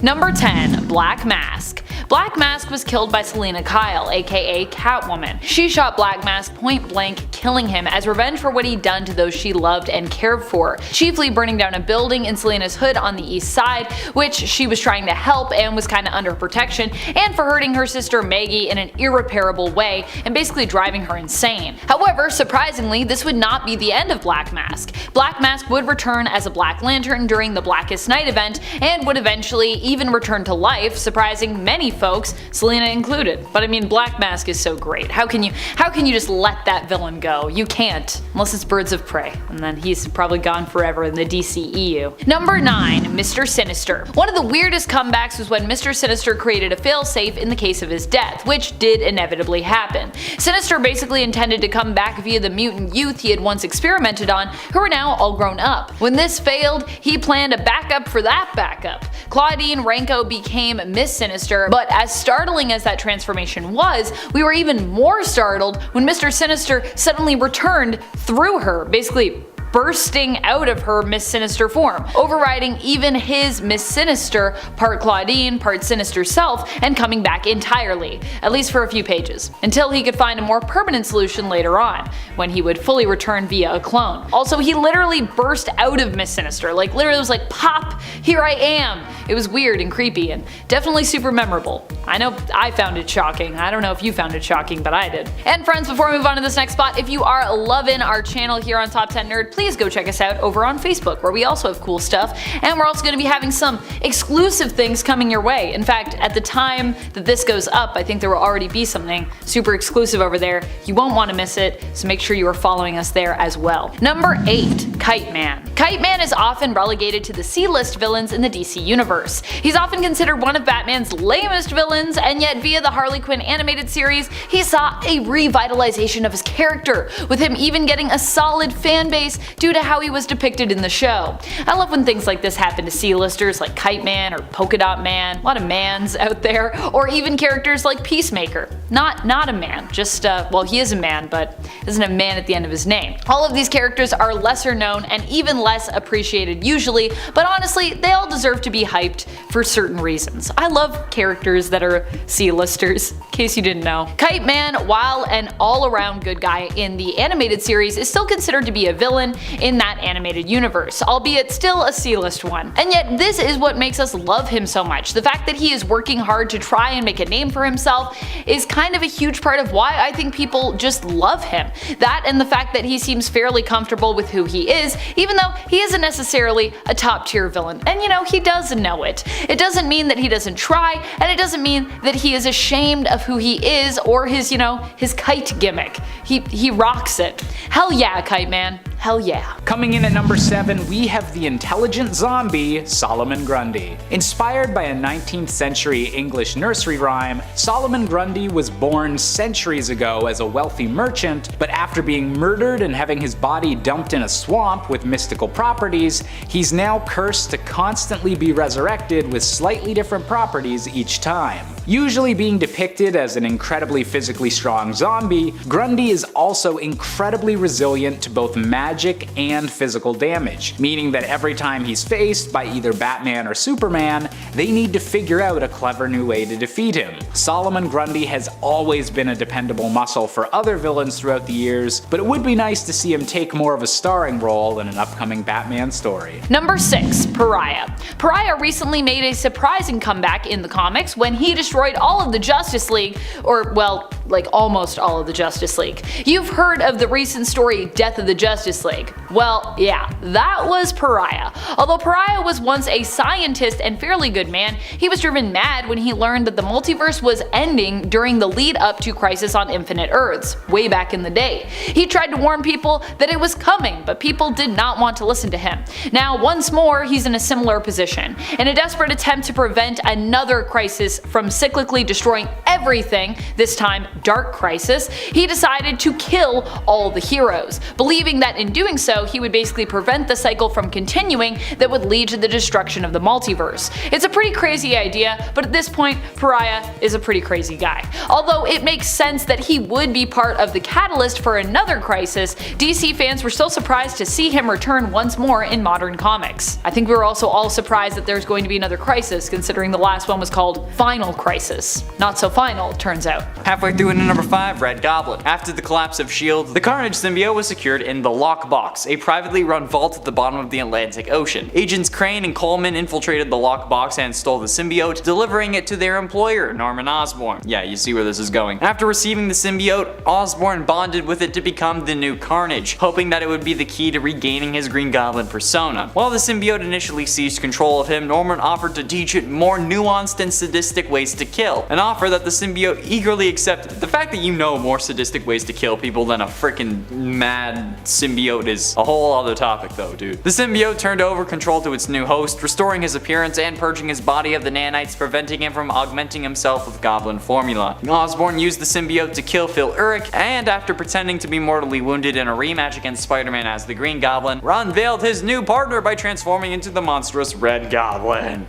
Number 10. Black Mask. Black Mask was killed by Selina Kyle, aka Catwoman. She shot Black Mask point blank, killing him as revenge for what he'd done to those she loved and cared for, chiefly burning down a building in Selina's hood on the east side, which she was trying to help and was kinda under protection, and for hurting her sister Maggie in an irreparable way and basically driving her insane. However, surprisingly, this would not be the end of Black Mask. Black Mask would return as a Black Lantern during the Blackest Night event and would eventually even return to life, surprising many folks, Selina included. But I mean, Black Mask is so great. How can you just let that villain go? You can't, unless it's Birds of Prey, and then he's probably gone forever in the DCEU. Number 9. Mr. Sinister. One of the weirdest comebacks was when Mr. Sinister created a failsafe in the case of his death, which did inevitably happen. Sinister basically intended to come back via the mutant youth he had once experimented on, who are now all grown up. When this failed, he planned a backup for that backup. Claudine Ranko became Miss Sinister, but as startling as that transformation was, we were even more startled when Mr. Sinister suddenly returned through her, basically bursting out of her Miss Sinister form, overriding even his Miss Sinister, part Claudine, part Sinister self, and coming back entirely, at least for a few pages, until he could find a more permanent solution later on, when he would fully return via a clone. Also, he literally burst out of Miss Sinister, like literally was like, pop, here I am! It was weird and creepy and definitely super memorable. I know I found it shocking. I don't know if you found it shocking, but I did. And friends, before we move on to this next spot, if you are loving our channel here on Top 10 Nerd, please go check us out over on Facebook, where we also have cool stuff, and we're also going to be having some exclusive things coming your way. In fact, at the time that this goes up, I think there will already be something super exclusive over there. You won't want to miss it, so make sure you are following us there as well. Number 8. Kite Man. Kite Man is often relegated to the C-list villains in the DC universe. He's often considered one of Batman's lamest villains, and yet via the Harley Quinn animated series, he saw a revitalization of his character, with him even getting a solid fan base due to how he was depicted in the show. I love when things like this happen to C-listers like Kite Man or Polka Dot Man, a lot of mans out there, or even characters like Peacemaker. Not a man, just well, he is a man, but doesn't have man at the end of his name. All of these characters are lesser known and even less appreciated usually, but honestly, they all deserve to be hyped for certain reasons. I love characters that are C-listers, in case you didn't know. Kite Man, while an all-around good guy in the animated series, is still considered to be a villain in that animated universe, albeit still a C-list one. And yet this is what makes us love him so much. The fact that he is working hard to try and make a name for himself is kind of a huge part of why I think people just love him. That and the fact that he seems fairly comfortable with who he is, even though he isn't necessarily a top tier villain. And you know, he does know it. It doesn't mean that he doesn't try, and it doesn't mean that he is ashamed of who he is or his, his kite gimmick. He rocks it. Hell yeah, Kite Man. Hell yeah. Coming in at number 7, we have the intelligent zombie, Solomon Grundy. Inspired by a 19th century English nursery rhyme, Solomon Grundy was born centuries ago as a wealthy merchant, but after being murdered and having his body dumped in a swamp with mystical properties, he's now cursed to constantly be resurrected with slightly different properties each time. Usually being depicted as an incredibly physically strong zombie, Grundy is also incredibly resilient to both magic and physical damage, meaning that every time he's faced by either Batman or Superman, they need to figure out a clever new way to defeat him. Solomon Grundy has always been a dependable muscle for other villains throughout the years, but it would be nice to see him take more of a starring role in an upcoming Batman story. Number 6. Pariah. Pariah recently made a surprising comeback in the comics when he destroyed all of the Justice League, or well, like almost all of the Justice League. You've heard of the recent story Death of the Justice League. Well, yeah, that was Pariah. Although Pariah was once a scientist and fairly good man, he was driven mad when he learned that the multiverse was ending during the lead up to Crisis on Infinite Earths, way back in the day. He tried to warn people that it was coming, but people did not want to listen to him. Now, once more, he's in a similar position. In a desperate attempt to prevent another crisis from cyclically destroying everything, this time Dark Crisis, he decided to kill all the heroes, believing that in doing so he would basically prevent the cycle from continuing that would lead to the destruction of the multiverse. It's a pretty crazy idea, but at this point, Pariah is a pretty crazy guy. Although it makes sense that he would be part of the catalyst for another crisis, DC fans were still surprised to see him return once more in modern comics. I think we were also all surprised that there's going to be another crisis, considering the last one was called Final Crisis. Not so final, it turns out. Halfway through into number 5, Red Goblin. After the collapse of S.H.I.E.L.D., the Carnage symbiote was secured in the Lockbox, a privately run vault at the bottom of the Atlantic Ocean. Agents Crane and Coleman infiltrated the Lockbox and stole the symbiote, delivering it to their employer, Norman Osborn. Yeah, you see where this is going. After receiving the symbiote, Osborn bonded with it to become the new Carnage, hoping that it would be the key to regaining his Green Goblin persona. While the symbiote initially seized control of him, Norman offered to teach it more nuanced and sadistic ways to kill, an offer that the symbiote eagerly accepted. The fact that you know more sadistic ways to kill people than a freaking mad symbiote is a whole other topic though, dude. The symbiote turned over control to its new host, restoring his appearance and purging his body of the nanites, preventing him from augmenting himself with Goblin formula. Osborn used the symbiote to kill Phil Urich, and after pretending to be mortally wounded in a rematch against Spider-Man as the Green Goblin, unveiled his new partner by transforming into the monstrous Red Goblin.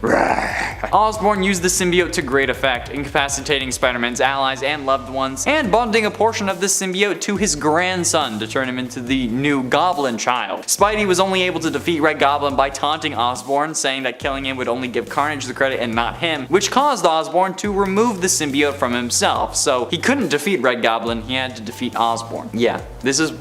Osborn used the symbiote to great effect, incapacitating Spider-Man's allies and loved ones, and bonding a portion of the symbiote to his grandson to turn him into the new Goblin child. Spidey was only able to defeat Red Goblin by taunting Osborn, saying that killing him would only give Carnage the credit and not him, which caused Osborn to remove the symbiote from himself. So he couldn't defeat Red Goblin, he had to defeat Osborn. Yeah, this is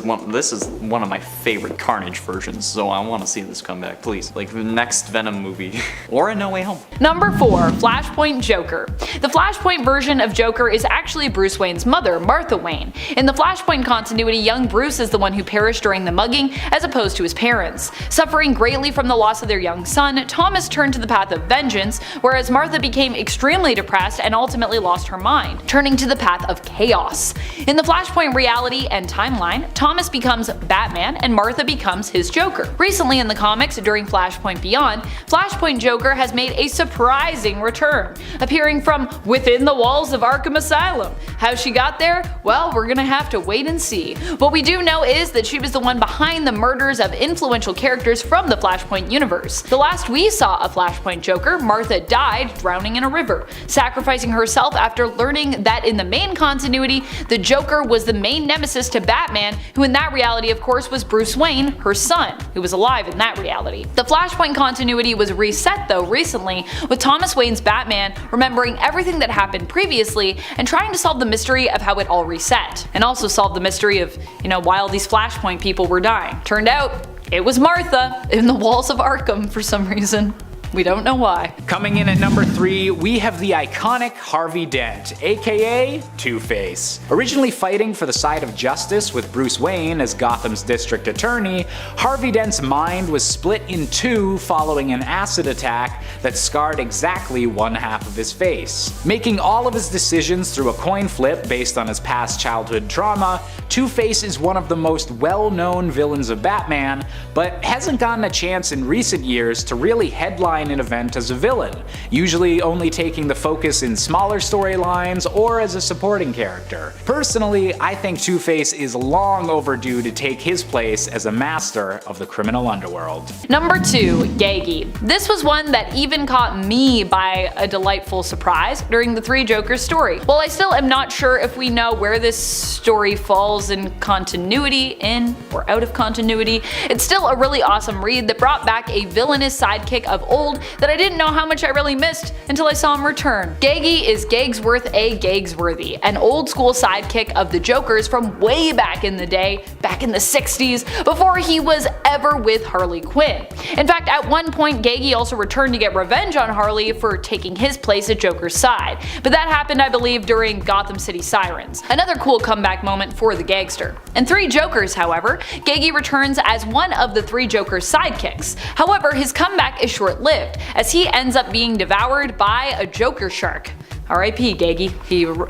one of my favorite Carnage versions, so I want to see this come back, please. Like the next Venom movie. Or a No Way Home. Number 4. Flashpoint Joker. The Flashpoint version of Joker is actually Bruce Wayne's mother, Martha Wayne. In the Flashpoint continuity, young Bruce is the one who perished during the mugging, as opposed to his parents. Suffering greatly from the loss of their young son, Thomas turned to the path of vengeance, whereas Martha became extremely depressed and ultimately lost her mind, turning to the path of chaos. In the Flashpoint reality and timeline, Thomas becomes Batman and Martha becomes his Joker. Recently in the comics, during Flashpoint Beyond, Flashpoint Joker has made a surprising return, appearing from within the walls of Arkham Asylum. How she got there? Well, we're gonna have to wait and see. What we do know is that she was the one behind the murders of influential characters from the Flashpoint universe. The last we saw of Flashpoint Joker, Martha died drowning in a river, sacrificing herself after learning that in the main continuity, the Joker was the main nemesis to Batman, who in that reality of course was Bruce Wayne, her son, who was alive in that reality. The Flashpoint continuity was reset though recently, with Thomas Wayne's Batman remembering everything that happened previously and trying to solve the mystery of how it all reset. And also solve the mystery of, why all these Flashpoint people were dying. Turned out, it was Martha in the walls of Arkham for some reason. We don't know why. Coming in at number 3, we have the iconic Harvey Dent, aka Two-Face. Originally fighting for the side of justice with Bruce Wayne as Gotham's district attorney, Harvey Dent's mind was split in two following an acid attack that scarred exactly one half of his face. Making all of his decisions through a coin flip based on his past childhood trauma, Two-Face is one of the most well-known villains of Batman, but hasn't gotten a chance in recent years to really headline an event as a villain, usually only taking the focus in smaller storylines or as a supporting character. Personally, I think Two-Face is long overdue to take his place as a master of the criminal underworld. Number 2. Gaggy. This was one that even caught me by a delightful surprise during the Three Jokers story. While I still am not sure if we know where this story falls in continuity, in or out of continuity, it's still a really awesome read that brought back a villainous sidekick of old that I didn't know how much I really missed until I saw him return. Gaggy is Gagsworth A. Gagsworthy, an old school sidekick of the Jokers from way back in the day, back in the 60s, before he was ever with Harley Quinn. In fact, at one point Gaggy also returned to get revenge on Harley for taking his place at Joker's side, but that happened I believe during Gotham City Sirens, another cool comeback moment for the gangster. In Three Jokers, however, Gaggy returns as one of the Three Jokers' sidekicks. However, his comeback is short-lived, as he ends up being devoured by a Joker shark. R.I.P. Gaggy.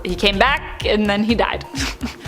He came back and then he died.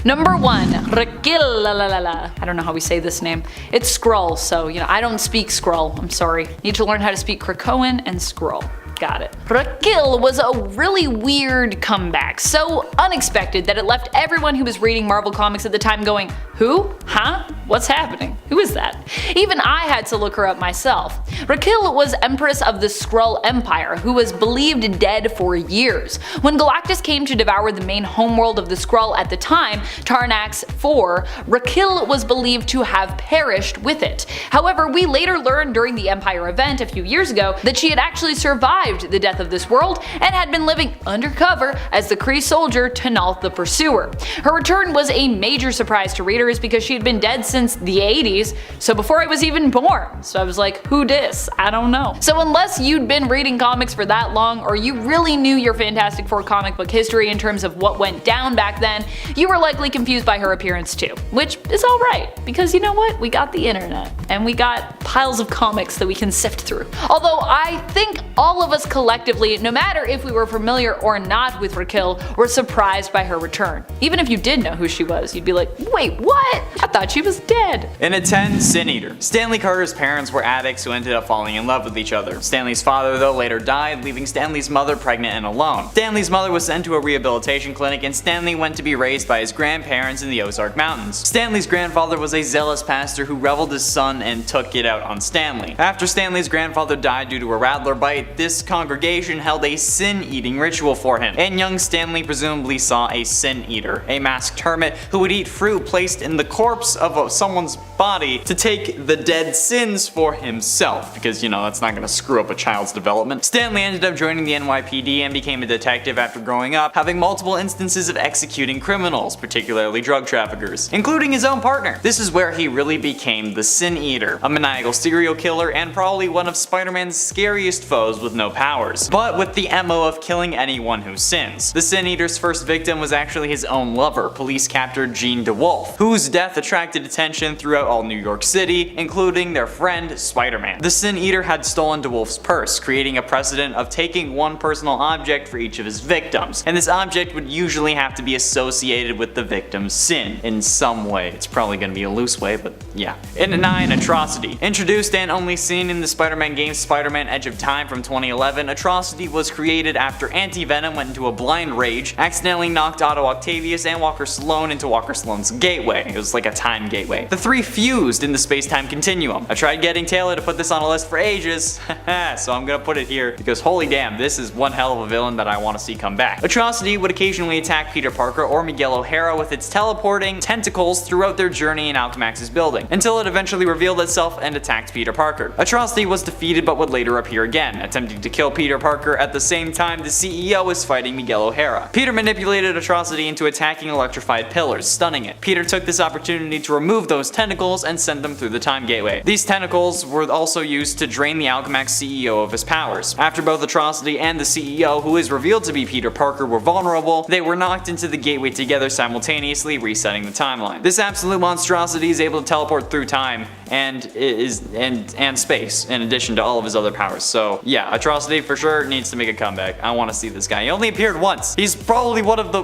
Number 1. Rakillalala. I don't know how we say this name. It's Skrull, so I don't speak Skrull. I'm sorry. Need to learn how to speak Krakoan and Skrull. Got it. Raquel was a really weird comeback, so unexpected that it left everyone who was reading Marvel Comics at the time going, who? Huh? What's happening? Who is that? Even I had to look her up myself. Raquel was Empress of the Skrull Empire, who was believed dead for years. When Galactus came to devour the main homeworld of the Skrull at the time, Tarnax 4, Raquel was believed to have perished with it. However, we later learned during the Empire event a few years ago that she had actually survived the death of this world and had been living undercover as the Kree soldier T'Nalth the Pursuer. Her return was a major surprise to readers because she had been dead since the 80s, so before I was even born. So I was like, who dis? I don't know. So unless you'd been reading comics for that long, or you really knew your Fantastic Four comic book history in terms of what went down back then, you were likely confused by her appearance too. Which is alright, because you know what? We got the internet, and we got piles of comics that we can sift through. Although I think all of us collectively, no matter if we were familiar or not with Raquel, were surprised by her return. Even if you did know who she was, you'd be like, wait, what? I thought she was dead. In a 10, Sin Eater. Stanley Carter's parents were addicts who ended up falling in love with each other. Stanley's father, though, later died, leaving Stanley's mother pregnant and alone. Stanley's mother was sent to a rehabilitation clinic, and Stanley went to be raised by his grandparents in the Ozark Mountains. Stanley's grandfather was a zealous pastor who reveled his son and took it out on Stanley. After Stanley's grandfather died due to a rattler bite, this congregation held a sin-eating ritual for him, and young Stanley presumably saw a Sin Eater, a masked hermit who would eat fruit placed in the corpse of someone's body to take the dead sins for himself, because you know that's not gonna screw up a child's development. Stanley ended up joining the NYPD and became a detective after growing up, having multiple instances of executing criminals, particularly drug traffickers, including his own partner. This is where he really became the Sin Eater, a maniacal serial killer and probably one of Spider-Man's scariest foes with no powers, but with the MO of killing anyone who sins. The Sin Eater's first victim was actually his own lover, police captor Jean DeWolf, whose death attracted attention throughout all New York City, including their friend Spider-Man. The Sin Eater had stolen DeWolf's purse, creating a precedent of taking one personal object for each of his victims, and this object would usually have to be associated with the victim's sin in some way. It's probably going to be a loose way, but yeah. In 9, Atrocity. Introduced and only seen in the Spider-Man game Spider-Man Edge of Time from 2011, Atrocity was created after Anti-Venom went into a blind rage, accidentally knocked Otto Octavius and Walker Sloan into Walker Sloan's gateway. It was like a time gateway. The three fused in the space-time continuum. I tried getting Taylor to put this on a list for ages, so I'm gonna put it here because holy damn, this is one hell of a villain that I want to see come back. Atrocity would occasionally attack Peter Parker or Miguel O'Hara with its teleporting tentacles throughout their journey in Alchemax's building, until it eventually revealed itself and attacked Peter Parker. Atrocity was defeated but would later appear again, attempting to kill Peter Parker at the same time the CEO was fighting Miguel O'Hara. Peter manipulated Atrocity into attacking electrified pillars, stunning it. Peter took this opportunity to remove those tentacles and send them through the time gateway. These tentacles were also used to drain the Alchemax CEO of his powers. After both Atrocity and the CEO, who is revealed to be Peter Parker, were vulnerable, they were knocked into the gateway together simultaneously, resetting the timeline. This absolute monstrosity is able to teleport through time and space, in addition to all of his other powers. So yeah, Atrocity for sure needs to make a comeback. I want to see this guy. He only appeared once. He's probably one of the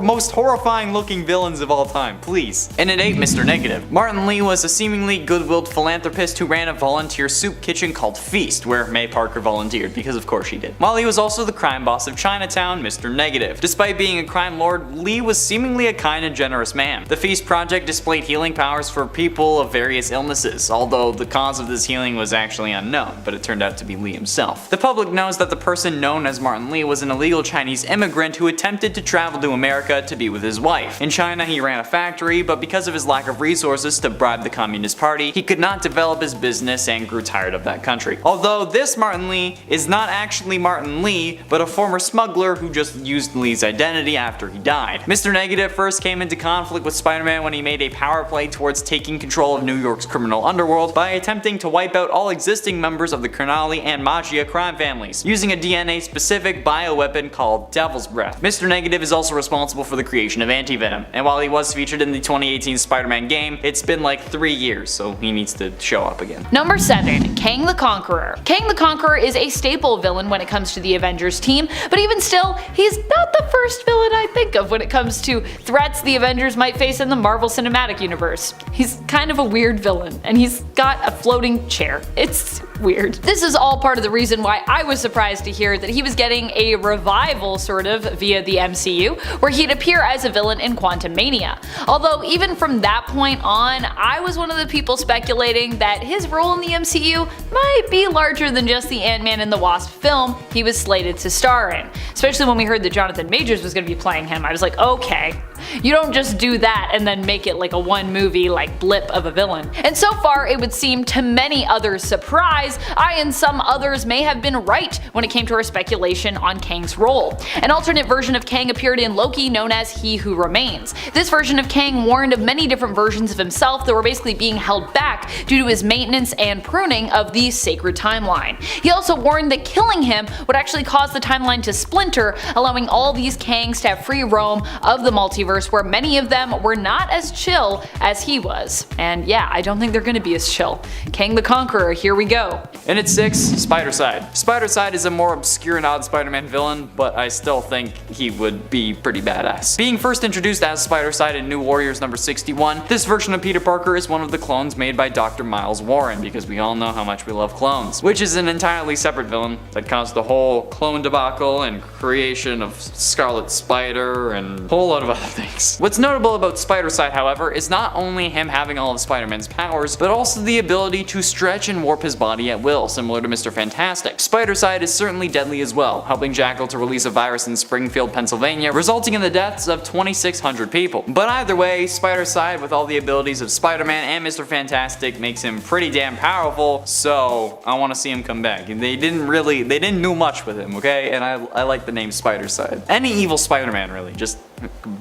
most horrifying looking villains of all time. Please. And at 8, Mr. Negative. Martin Lee was a seemingly good-willed philanthropist who ran a volunteer soup kitchen called Feast, where May Parker volunteered, because of course she did. While he was also the crime boss of Chinatown, Mr. Negative. Despite being a crime lord, Lee was seemingly a kind and generous man. The Feast project displayed healing powers for people of various illnesses, although the cause of this healing was actually unknown, but it turned out to be Lee himself. The public knows that the person known as Martin Lee was an illegal Chinese immigrant who attempted to travel to America to be with his wife. In China, he ran a factory, but because of his lack of resources to bribe the Communist Party, he could not develop his business and grew tired of that country. Although this Martin Lee is not actually Martin Lee, but a former smuggler who just used Lee's identity after he died. Mr. Negative first came into conflict with Spider-Man when he made a power play towards taking control of New York's criminal underworld by attempting to wipe out all existing members of the Criminali and Mafia crime families, using a DNA-specific bioweapon called Devil's Breath. Mr. Negative is also responsible for the creation of Anti-Venom, and while he was featured in the 2018 Spider-Man game, it's been like 3 years, so he needs to show up again. Number 7. Kang the Conqueror. Kang the Conqueror is a staple villain when it comes to the Avengers team, but even still, he's not the first villain I think of when it comes to threats the Avengers might face in the Marvel Cinematic Universe. He's kind of a weird villain villain, and he's got a floating chair. It's weird. This is all part of the reason why I was surprised to hear that he was getting a revival sort of via the MCU, where he'd appear as a villain in Quantumania. Although even from that point on, I was one of the people speculating that his role in the MCU might be larger than just the Ant-Man and the Wasp film he was slated to star in. Especially when we heard that Jonathan Majors was going to be playing him, I was like, okay, you don't just do that and then make it like a one movie like blip of a villain. And so far it would seem to many others' surprise, I and some others may have been right when it came to our speculation on Kang's role. An alternate version of Kang appeared in Loki known as He Who Remains. This version of Kang warned of many different versions of himself that were basically being held back due to his maintenance and pruning of the sacred timeline. He also warned that killing him would actually cause the timeline to splinter, allowing all these Kangs to have free roam of the multiverse, where many of them were not as chill as he was. And yeah, I don't think they're gonna be as chill. Kang the Conqueror, here we go. And at 6, Spider-Side. Spider-Side is a more obscure and odd Spider-Man villain, but I still think he would be pretty badass. Being first introduced as Spider-Side in New Warriors number 61, this version of Peter Parker is one of the clones made by Dr. Miles Warren, because we all know how much we love clones, which is an entirely separate villain that caused the whole clone debacle and creation of Scarlet Spider and a whole lot of other things. What's notable about Spider-Side, however, is not only him having all of Spider-Man's powers, but also the ability to stretch and warp his body at will, similar to Mr. Fantastic. Spider-Side is certainly deadly as well, helping Jackal to release a virus in Springfield, Pennsylvania, resulting in the deaths of 2,600 people. But either way, Spider-Side, with all the abilities of Spider-Man and Mr. Fantastic, makes him pretty damn powerful, so I want to see him come back. They didn't do much with him, okay? And I like the name Spider-Side. Any evil Spider-Man, really, just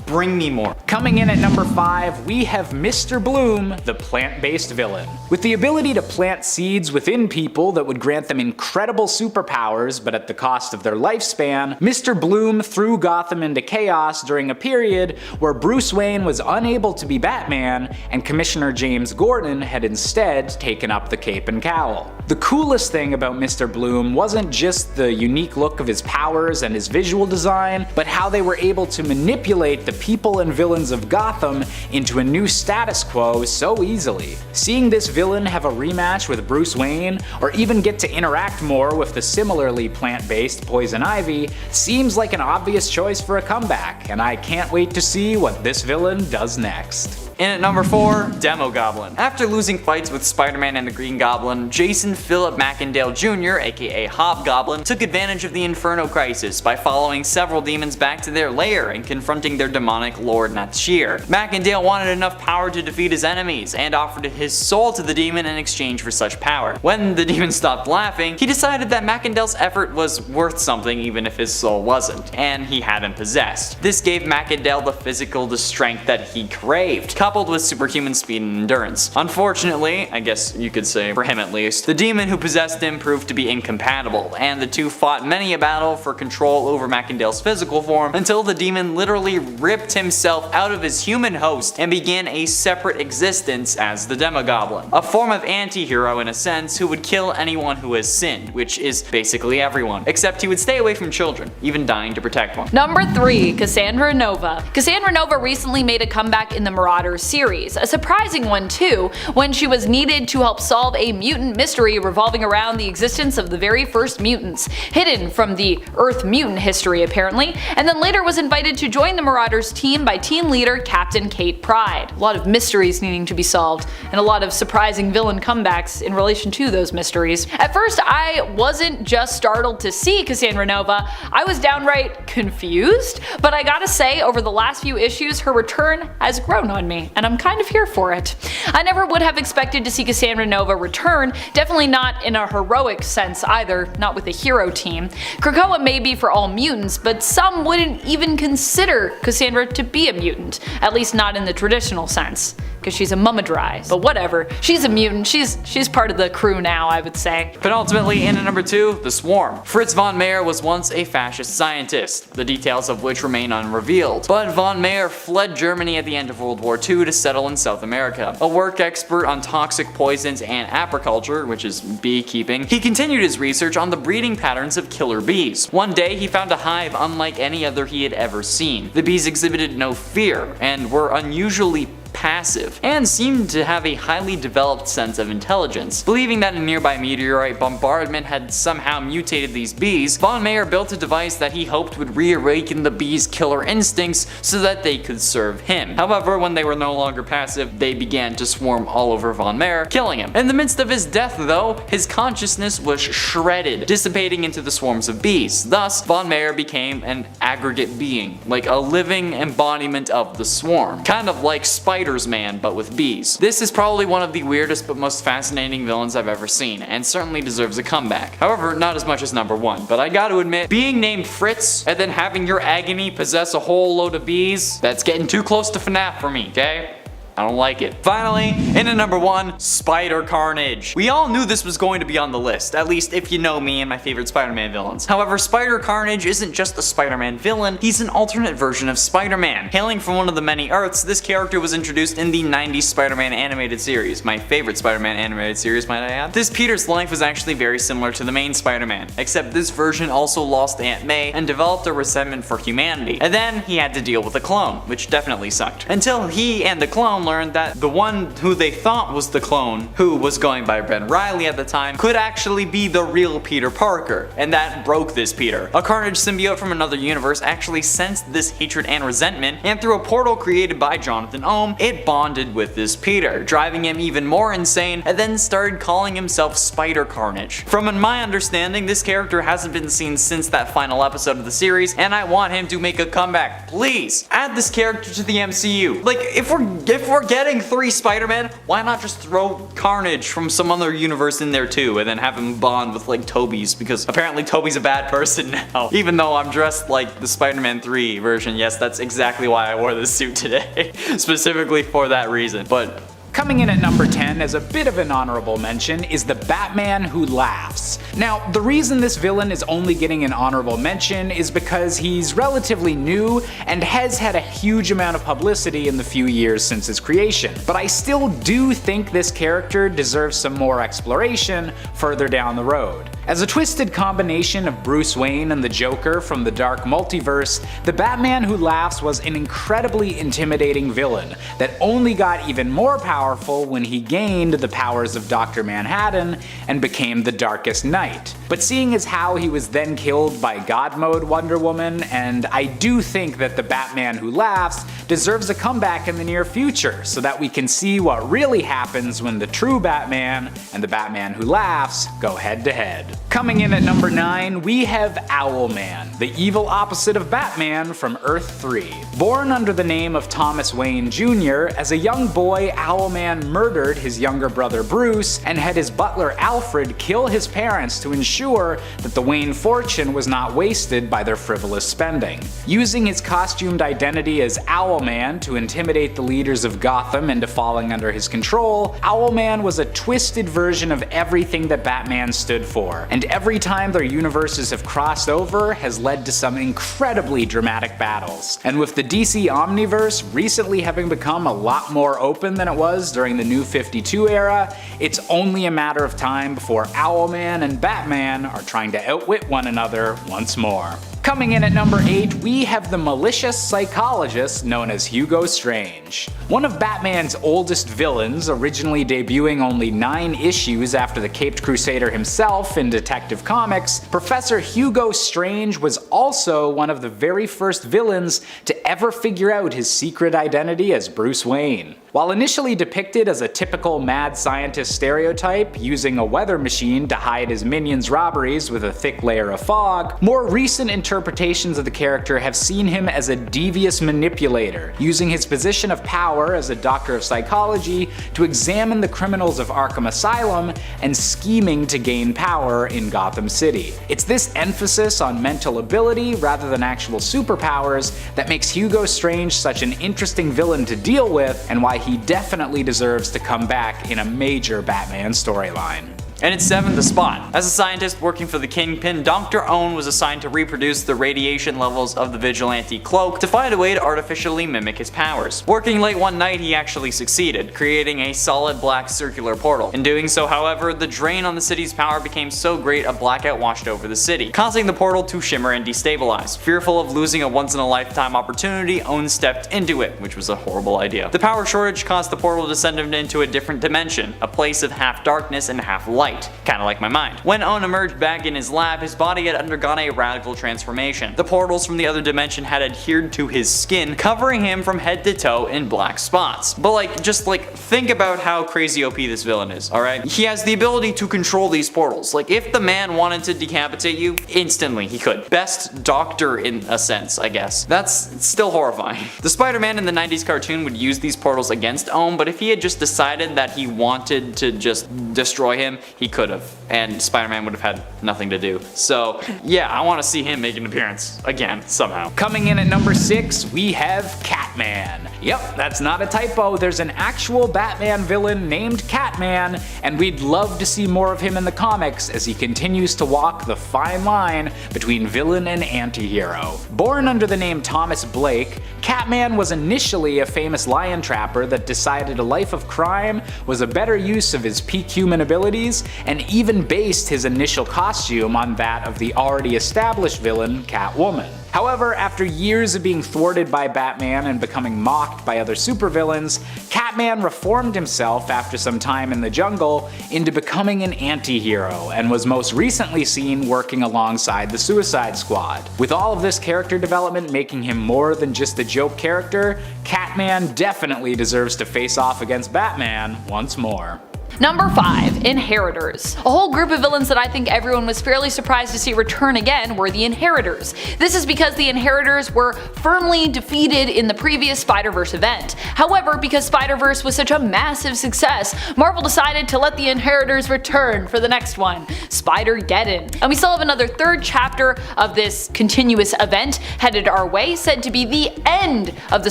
bring me more. Coming in at number 5, we have Mr. Bloom, the plant-based villain. With the ability to plant seeds within people that would grant them incredible superpowers, but at the cost of their lifespan, Mr. Bloom threw Gotham into chaos during a period where Bruce Wayne was unable to be Batman, and Commissioner James Gordon had instead taken up the cape and cowl. The coolest thing about Mr. Bloom wasn't just the unique look of his powers and his visual design, but how they were able to manipulate the people and villains of Gotham into a new status quo so easily. Seeing this villain have a rematch with Bruce Wayne, or even get to interact more with the similarly plant-based Poison Ivy, seems like an obvious choice for a comeback, and I can't wait to see what this villain does next. In at number 4, Demogoblin. After losing fights with Spider-Man and the Green Goblin, Jason Philip Macendale Jr., aka Hobgoblin, took advantage of the Inferno Crisis by following several demons back to their lair and confronting their demonic lord Natshir. Macendale wanted enough power to defeat his enemies, and offered his soul to the demon in exchange for such power. When the demon stopped laughing, he decided that Macendale's effort was worth something even if his soul wasn't, and he had him possessed. This gave Macendale the physical strength that he craved, coupled with superhuman speed and endurance. Unfortunately, I guess you could say for him at least, the demon who possessed him proved to be incompatible, and the two fought many a battle for control over Macendale's physical form until the demon literally ripped himself out of his human host and began a separate existence as the Demogoblin, a form of anti-hero in a sense who would kill anyone who has sinned, which is basically everyone, except he would stay away from children, even dying to protect one. Number 3, Cassandra Nova. Cassandra Nova recently made a comeback in the Marauders series, a surprising one too, when she was needed to help solve a mutant mystery revolving around the existence of the very first mutants, hidden from the Earth mutant history apparently, and then later was invited to join the Marauders team by team leader Captain Kate Pryde. A lot of mysteries needing to be solved, and a lot of surprising villain comebacks in relation to those mysteries. At first I wasn't just startled to see Cassandra Nova, I was downright confused, but I gotta say over the last few issues her return has grown on me, and I'm kind of here for it. I never would have expected to see Cassandra Nova return, definitely not in a heroic sense either, not with a hero team. Krakoa may be for all mutants, but some wouldn't even consider Cassandra to be a mutant, at least not in the traditional sense, because she's a Mummadry. But whatever, she's a mutant, she's part of the crew now, I would say. Penultimately, in at number 2, The Swarm. Fritz von Meyer was once a fascist scientist, the details of which remain unrevealed, but von Meyer fled Germany at the end of World War II to settle in South America. A work expert on toxic poisons and apiculture, which is beekeeping, he continued his research on the breeding patterns of killer bees. One day he found a hive unlike any other he had ever seen. The bees exhibited no fear and were unusually passive, and seemed to have a highly developed sense of intelligence. Believing that a nearby meteorite bombardment had somehow mutated these bees, Von Mayer built a device that he hoped would reawaken the bees' killer instincts so that they could serve him. However, when they were no longer passive, they began to swarm all over Von Mayer, killing him. In the midst of his death though, his consciousness was shredded, dissipating into the swarms of bees. Thus, Von Mayer became an aggregate being, like a living embodiment of the swarm. Kind of like Spider-Man, but with bees. This is probably one of the weirdest but most fascinating villains I've ever seen, and certainly deserves a comeback. However, not as much as number 1, but I gotta admit, being named Fritz and then having your agony possess a whole load of bees, that's getting too close to FNAF for me, okay? I don't like it. Finally, in at number 1, Spider Carnage. We all knew this was going to be on the list, at least if you know me and my favorite Spider-Man villains. However, Spider Carnage isn't just a Spider-Man villain, he's an alternate version of Spider-Man. Hailing from one of the many Earths, this character was introduced in the 90s Spider-Man animated series, my favorite Spider-Man animated series, might I add. This Peter's life was actually very similar to the main Spider-Man, except this version also lost Aunt May and developed a resentment for humanity. And then he had to deal with a clone, which definitely sucked. Until he and the clone learned that the one who they thought was the clone, who was going by Ben Reilly at the time, could actually be the real Peter Parker, and that broke this Peter. A Carnage symbiote from another universe actually sensed this hatred and resentment, and through a portal created by Jonathan Ohm, it bonded with this Peter, driving him even more insane, and then started calling himself Spider Carnage. From my understanding, this character hasn't been seen since that final episode of the series, and I want him to make a comeback. Please, add this character to the MCU. Like, if we're getting 3 Spider-Man, why not just throw Carnage from some other universe in there too, and then have him bond with like Toby's, because apparently Toby's a bad person now. Even though I'm dressed like the Spider-Man 3 version, yes, that's exactly why I wore this suit today, specifically for that reason, but Coming in at number 10 as a bit of an honorable mention is the Batman Who Laughs. Now, the reason this villain is only getting an honorable mention is because he's relatively new and has had a huge amount of publicity in the few years since his creation. But I still do think this character deserves some more exploration further down the road. As a twisted combination of Bruce Wayne and the Joker from the Dark Multiverse, the Batman Who Laughs was an incredibly intimidating villain that only got even more powerful when he gained the powers of Dr. Manhattan and became the Darkest Knight. But seeing as how he was then killed by God Mode Wonder Woman, and I do think that the Batman Who Laughs deserves a comeback in the near future so that we can see what really happens when the true Batman and the Batman Who Laughs go head to head. Coming in at number 9, we have Owlman, the evil opposite of Batman from Earth 3. Born under the name of Thomas Wayne Jr., as a young boy, Owlman murdered his younger brother Bruce and had his butler Alfred kill his parents to ensure that the Wayne fortune was not wasted by their frivolous spending. Using his costumed identity as Owlman to intimidate the leaders of Gotham into falling under his control, Owlman was a twisted version of everything that Batman stood for, and every time their universes have crossed over has led to some incredibly dramatic battles. And with the DC Omniverse recently having become a lot more open than it was during the New 52 era, it's only a matter of time before Owlman and Batman are trying to outwit one another once more. Coming in at number 8, we have the malicious psychologist known as Hugo Strange. One of Batman's oldest villains, originally debuting only 9 issues after the Caped Crusader himself in Detective Comics, Professor Hugo Strange was also one of the very first villains to ever figure out his secret identity as Bruce Wayne. While initially depicted as a typical mad scientist stereotype, using a weather machine to hide his minions' robberies with a thick layer of fog, more recent interpretations of the character have seen him as a devious manipulator, using his position of power as a doctor of psychology to examine the criminals of Arkham Asylum and scheming to gain power in Gotham City. It's this emphasis on mental ability rather than actual superpowers that makes Hugo Strange such an interesting villain to deal with, and why he definitely deserves to come back in a major Batman storyline. And at 7, the Spot. As a scientist working for the Kingpin, Dr. Owen was assigned to reproduce the radiation levels of the Vigilante cloak to find a way to artificially mimic his powers. Working late one night, he actually succeeded, creating a solid black circular portal. In doing so, however, the drain on the city's power became so great a blackout washed over the city, causing the portal to shimmer and destabilize. Fearful of losing a once-in-a-lifetime opportunity, Owen stepped into it, which was a horrible idea. The power shortage caused the portal to send him into a different dimension, a place of half darkness and half light, kinda like my mind. When Owen emerged back in his lab, his body had undergone a radical transformation. The portals from the other dimension had adhered to his skin, covering him from head to toe in black spots. But just think about how crazy OP this villain is, alright? He has the ability to control these portals. If the man wanted to decapitate you, instantly he could. Best doctor in a sense, I guess. That's still horrifying. The Spider-Man in the 90s cartoon would use these portals against Owen, but if he had just decided that he wanted to just destroy him, he could have. And Spider-Man would have had nothing to do. So yeah, I want to see him make an appearance again, somehow. Coming in at number 6, we have CATMAN. Yep, that's not a typo, there's an actual Batman villain named CATMAN, and we'd love to see more of him in the comics as he continues to walk the fine line between villain and anti-hero. Born under the name Thomas Blake, CATMAN was initially a famous lion trapper that decided a life of crime was a better use of his peak human abilities, and even based his initial costume on that of the already established villain Catwoman. However, after years of being thwarted by Batman and becoming mocked by other supervillains, Catman reformed himself after some time in the jungle into becoming an anti-hero, and was most recently seen working alongside the Suicide Squad. With all of this character development making him more than just a joke character, Catman definitely deserves to face off against Batman once more. Number 5. Inheritors. A whole group of villains that I think everyone was fairly surprised to see return again were the Inheritors. This is because the Inheritors were firmly defeated in the previous Spider-Verse event. However, because Spider-Verse was such a massive success, Marvel decided to let the Inheritors return for the next one, Spider-Geddon. And we still have another 3rd chapter of this continuous event headed our way, said to be the end of the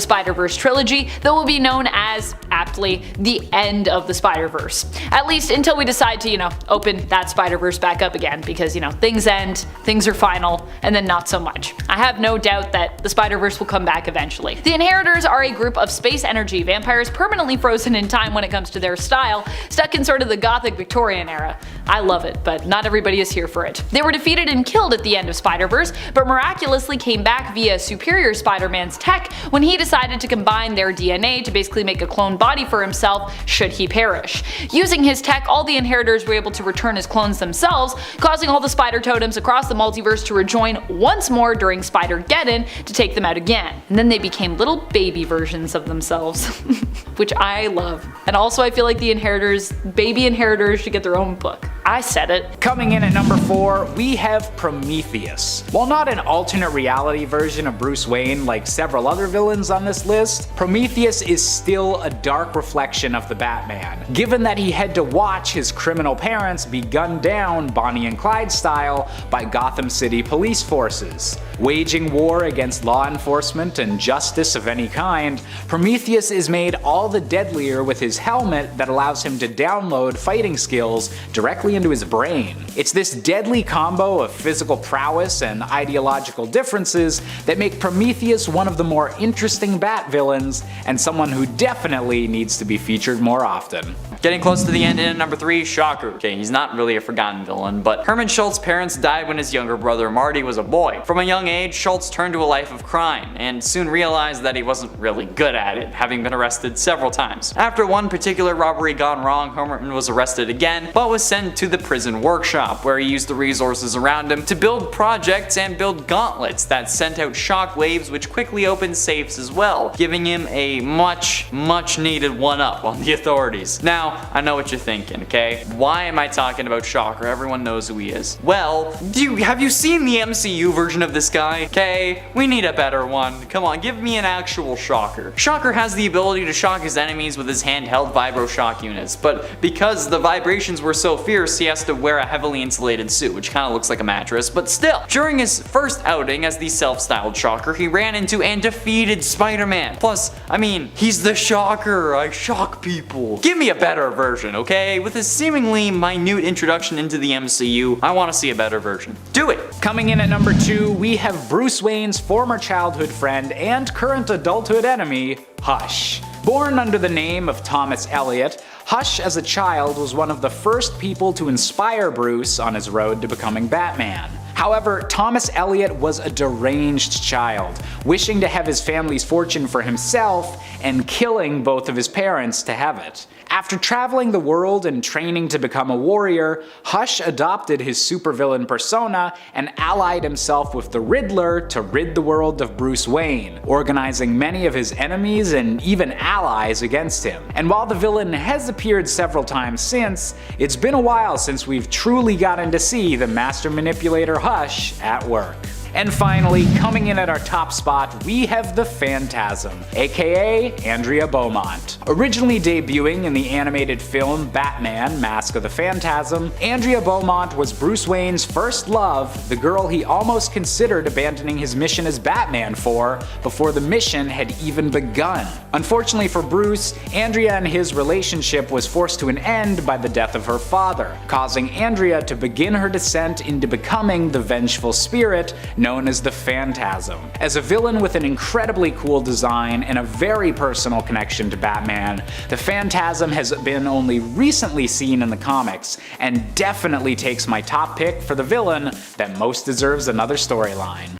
Spider-Verse trilogy that will be known as, aptly, the end of the Spider-Verse. At least until we decide to, open that Spider-Verse back up again, because, things end, things are final, and then not so much. I have no doubt that the Spider-Verse will come back eventually. The Inheritors are a group of space energy vampires permanently frozen in time when it comes to their style, stuck in sort of the Gothic Victorian era. I love it, but not everybody is here for it. They were defeated and killed at the end of Spider-Verse, but miraculously came back via Superior Spider-Man's tech when he decided to combine their DNA to basically make a clone body for himself should he perish. Using his tech, all the Inheritors were able to return as clones themselves, causing all the Spider Totems across the multiverse to rejoin once more during Spider-Geddon to take them out again. And then they became little baby versions of themselves, which I love. And also I feel like the baby Inheritors should get their own book. I said it. Coming in at number 4, we have Prometheus. While not an alternate reality version of Bruce Wayne like several other villains on this list, Prometheus is still a dark reflection of the Batman, given that he had to watch his criminal parents be gunned down Bonnie and Clyde style by Gotham City police forces. Waging war against law enforcement and justice of any kind, Prometheus is made all the deadlier with his helmet that allows him to download fighting skills directly into his brain. It's this deadly combo of physical prowess and ideological differences that make Prometheus one of the more interesting Bat villains, and someone who definitely needs to be featured more often. Getting close to the end in at number 3, Shocker. Okay, he's not really a forgotten villain, but Herman Schultz's parents died when his younger brother Marty was a boy. From a young age, Schultz turned to a life of crime, and soon realized that he wasn't really good at it, having been arrested several times. After one particular robbery gone wrong, Herman was arrested again, but was sent to the prison workshop, where he used the resources around him to build projects and build gauntlets that sent out shock waves which quickly opened safes as well, giving him a much needed one-up on the authorities. Now, I know what you're thinking, okay? Why am I talking about Shocker? Everyone knows who he is. Well, have you seen the MCU version of this guy? Okay, we need a better one. Come on, give me an actual Shocker. Shocker has the ability to shock his enemies with his handheld vibro shock units, but because the vibrations were so fierce, first he has to wear a heavily insulated suit, which kinda looks like a mattress, but still. During his first outing as the self-styled Shocker, he ran into and defeated Spider-Man. Plus, I mean, he's the Shocker, I shock people. Give me a better version, okay? With his seemingly minute introduction into the MCU, I wanna see a better version. Do it! Coming in at number 2, we have Bruce Wayne's former childhood friend and current adulthood enemy, Hush. Born under the name of Thomas Elliot, Hush as a child was one of the first people to inspire Bruce on his road to becoming Batman. However, Thomas Elliot was a deranged child, wishing to have his family's fortune for himself and killing both of his parents to have it. After traveling the world and training to become a warrior, Hush adopted his supervillain persona and allied himself with the Riddler to rid the world of Bruce Wayne, organizing many of his enemies and even allies against him. And while the villain has appeared several times since, it's been a while since we've truly gotten to see the master manipulator Hush at work. And finally, coming in at our top spot, we have the Phantasm, aka Andrea Beaumont. Originally debuting in the animated film Batman: Mask of the Phantasm, Andrea Beaumont was Bruce Wayne's first love, the girl he almost considered abandoning his mission as Batman for before the mission had even begun. Unfortunately for Bruce, Andrea and his relationship was forced to an end by the death of her father, causing Andrea to begin her descent into becoming the vengeful spirit known as the Phantasm. As a villain with an incredibly cool design and a very personal connection to Batman, the Phantasm has been only recently seen in the comics, and definitely takes my top pick for the villain that most deserves another storyline.